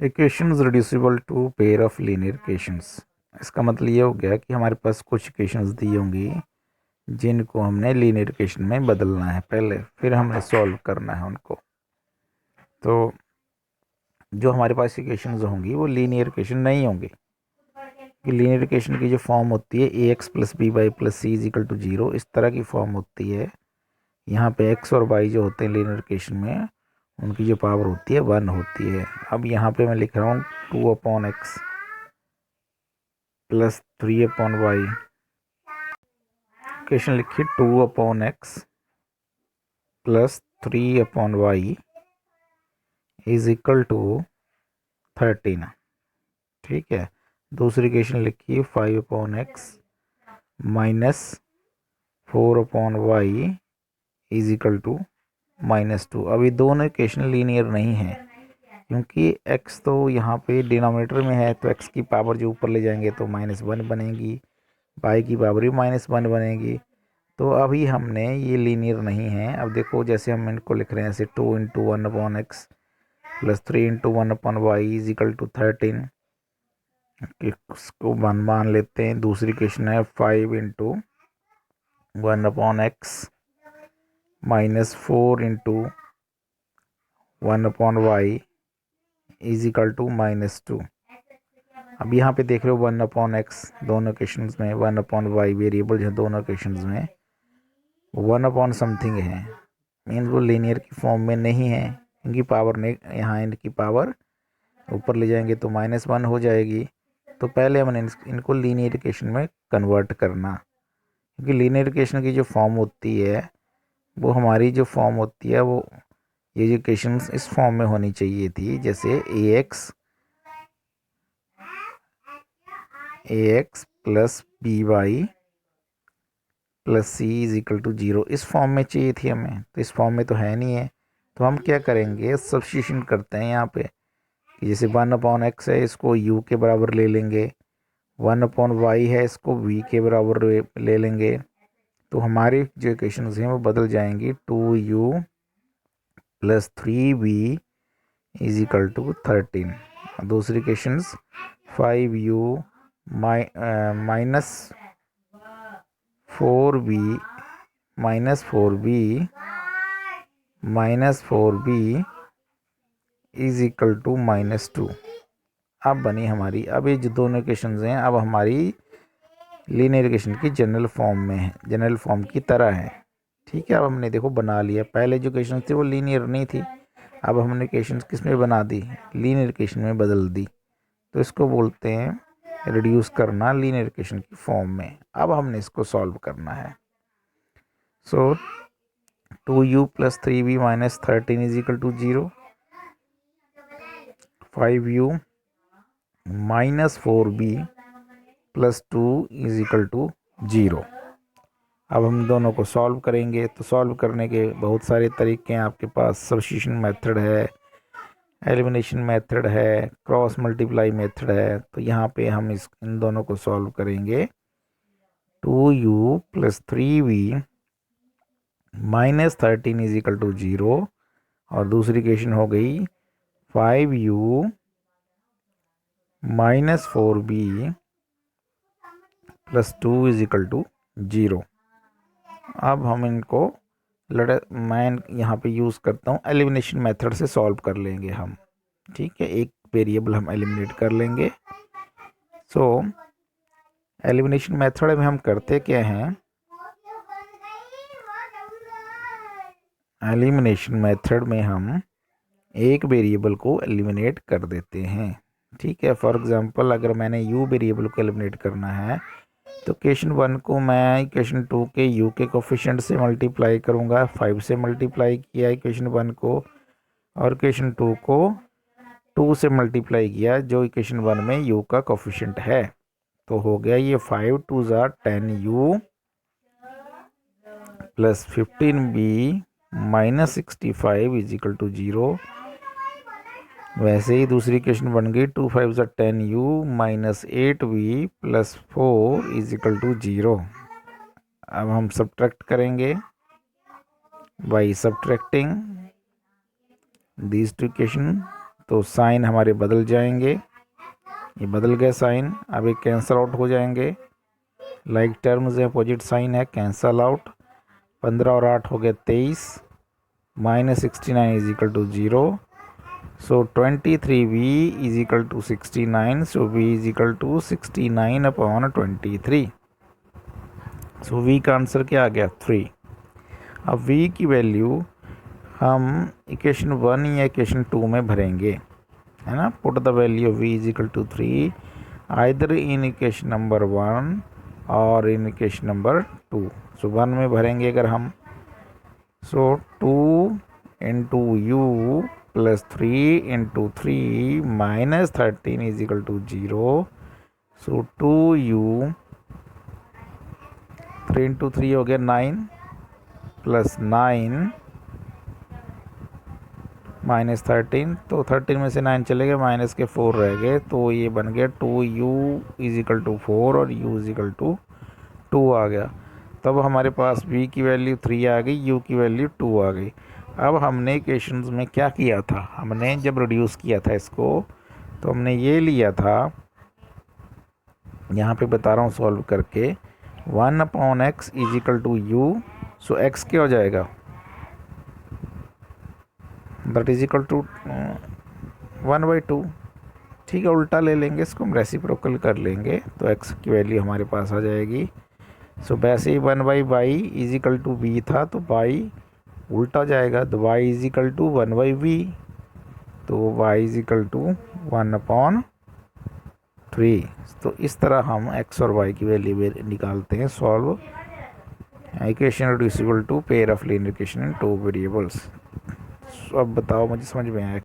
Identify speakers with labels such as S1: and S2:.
S1: Equations reducible to pair of linear equations. इसका मतलब ये हो गया कि हमारे पास कुछ इक्वेशंस दी होंगी जिनको हमने लीनियर इक्वेशन में बदलना है पहले, फिर हमने सॉल्व करना है उनको। तो जो हमारे पास इक्वेशंस होंगी वो लीनियर इक्वेशन नहीं होंगी, कि लीनियर इक्वेशन की जो फॉर्म होती है a x plus B Y plus C is equal to zero, इस तरह की फॉर्म होती है। यहाँ पे एक्स और वाई जो होते हैं लीनियर इक्वेशन में, उनकी जो पावर होती है 1 होती है। अब यहाँ पे मैं लिख रहा हूँ 2/x प्लस 3/y। इक्वेशन लिखिए 2/x plus 3/y is equal to 13। ठीक है। दूसरी इक्वेशन लिखिए 5/x minus 4/y is equal to -2। अब ये दोनों इक्वेशन लीनियर नहीं है, क्योंकि x तो यहाँ पे डिनोमिनेटर में है, तो x की पावर जो ऊपर ले जाएंगे तो -1 बनेगी, y की पावर भी -1 बनेगी। तो अभी हमने ये लीनियर नहीं है। अब देखो जैसे हम इनको लिख रहे हैं, जैसे 2 × 1/x plus 3 × 1/y is equal to 13, इसको 1 मान लेते हैं। दूसरी क्वेश्चन है 5 × 1/x minus 4 × 1/y is equal to -2। अब यहाँ पे देख रहे हो 1/x दोनों क्वेश्चंस में, 1/y वेरिएबल है दोनों क्वेश्चंस में, 1/समथिंग है, मीन्स वो लीनियर की फॉर्म में नहीं है। इनकी पावर ने यहाँ इनकी पावर ऊपर ले जाएंगे तो -1 हो जाएगी। तो पहले हमने इनको लीनियर इक्वेशन में कन्वर्ट करना, क्योंकि लीनियर इक्वेशन की जो फॉर्म होती है वो हमारी जो फॉर्म होती है वो ये जो इक्वेशन इस फॉर्म में होनी चाहिए थी, जैसे ax plus B Y plus C is equal to 0, इस फॉर्म में चाहिए थी हमें। तो इस फॉर्म में तो है नहीं है, तो हम क्या करेंगे, सब्स्टिट्यूशन करते हैं यहाँ पे, कि जैसे 1/x है इसको u के बराबर ले लेंगे, 1/y है इसको v के बराबर ले लेंगे। तो हमारी जो इक्वेशन हैं वो बदल जाएंगी, 2u plus 3v is equal to 13। दूसरी equation 5u minus 4v minus 4b is equal to -2। अब बनी हमारी, अब ये जो दोनों इक्वेशंस हैं अब हमारी लीनियर इक्वेशन की जनरल फॉर्म में है, जनरल फॉर्म की तरह है। ठीक है। अब हमने देखो बना लिया, पहले जो इक्वेशन थी वो लीनियर नहीं थी, अब हमने इक्वेशन किस में बना दी, लीनियर इक्वेशन में बदल दी। तो इसको बोलते हैं रिड्यूस करना लीनियर इक्वेशन की फॉर्म में। अब हमने इसको सॉल्व करना है। So 2u plus 3v minus 13 is equal to 0, 5u minus 4b plus 2 is equal to 0। अब हम दोनों को सॉल्व करेंगे। तो सॉल्व करने के बहुत सारे तरीके हैं आपके पास, सब्स्टिट्यूशन मेथड है, एलिमिनेशन मेथड है, क्रॉस मल्टीप्लाई मेथड है। तो यहाँ पे हम इन दोनों को सॉल्व करेंगे। 2u plus 3v minus 13 is equal to 0, और दूसरी इक्वेशन हो गई 5u minus 4b plus 2 is equal to 0। अब हम इनको मैं यहाँ पे यूज़ करता हूँ एलिमिनेशन मेथड से सॉल्व कर लेंगे हम। ठीक है, एक वेरिएबल हम एलिमिनेट कर लेंगे। सो एलिमिनेशन मेथड में हम करते क्या हैं, एलिमिनेशन मेथड में हम एक वेरिएबल को एलिमिनेट कर देते हैं। ठीक है। फॉर एग्जांपल अगर मैंने u वेरिएबल को एलिमिनेट करना है तो इक्वेशन 1 को मैं इक्वेशन 2 के u के कोफिशिएंट से मल्टीप्लाई करूंगा, 5 से मल्टीप्लाई किया इक्वेशन 1 को, और इक्वेशन 2 को 2 से मल्टीप्लाई किया जो इक्वेशन 1 में u का कोफिशिएंट है। तो हो गया ये 5 2 ज़ा 10u plus 15b minus 65 is equal to 0। वैसे ही दूसरी इक्वेशन बन गई 2 5 ज़ा 10u minus 8v plus 4 is equal to 0। अब हम सब्ट्रैक्ट करेंगे, by subtracting these two equation तो साइन हमारे बदल जाएंगे, ये बदल गए साइन, अब ये कैंसल आउट हो जाएंगे, लाइक टर्म्स है, अपोजिट साइन है, कैंसल आउट। 15 और 8 हो गए 23, -69 is equal to 0, so 23v is equal to 69, so v is equal to 69/23। So v का आंसर क्या आ गया 3। अब v की वैल्यू हम इक्वेशन 1 या इक्वेशन 2 में भरेंगे, है ना। Put the value of v is equal to 3 either in equation number 1 और इन इक्वेशन नंबर 2। सो 1 में भरेंगे अगर हम, so 2 into u plus 3 into 3 minus 13 is equal to 0, so 2u 3 into 3 हो गया 9 प्लस 9 माइनस 13, तो 13 में से 9 चले गए, माइनस के 4 रह गए, तो ये बन गया 2u इज इक्वल टू 4 और u इज इक्वल टू 2 आ गया। तब हमारे पास v की वैल्यू 3 आ गई, u की वैल्यू 2 आ गई। अब हमने इक्वेशंस में क्या किया था, हमने जब रिड्यूस किया था इसको, तो हमने ये लिया था, यहाँ पे बता रहा हूँ सॉल्व करके, 1/x is equal to u, so x क्या हो जाएगा, दैट इज इक्वल टू 1/2। ठीक है, उल्टा ले लेंगे इसको, हम रेसिप्रोकल कर लेंगे, तो x की वैल्यू हमारे पास आ जाएगी। सो वैसे ही 1/y is equal to v था, तो y उल्टा जाएगा, तो y is equal to 1/v, तो y इज इक्वल टू 1/3। तो इस तरह हम x और y की वैल्यू निकालते हैं, solve equation reducible to pair of linear equation in 2 variables. अब बताओ मुझे समझ में आया।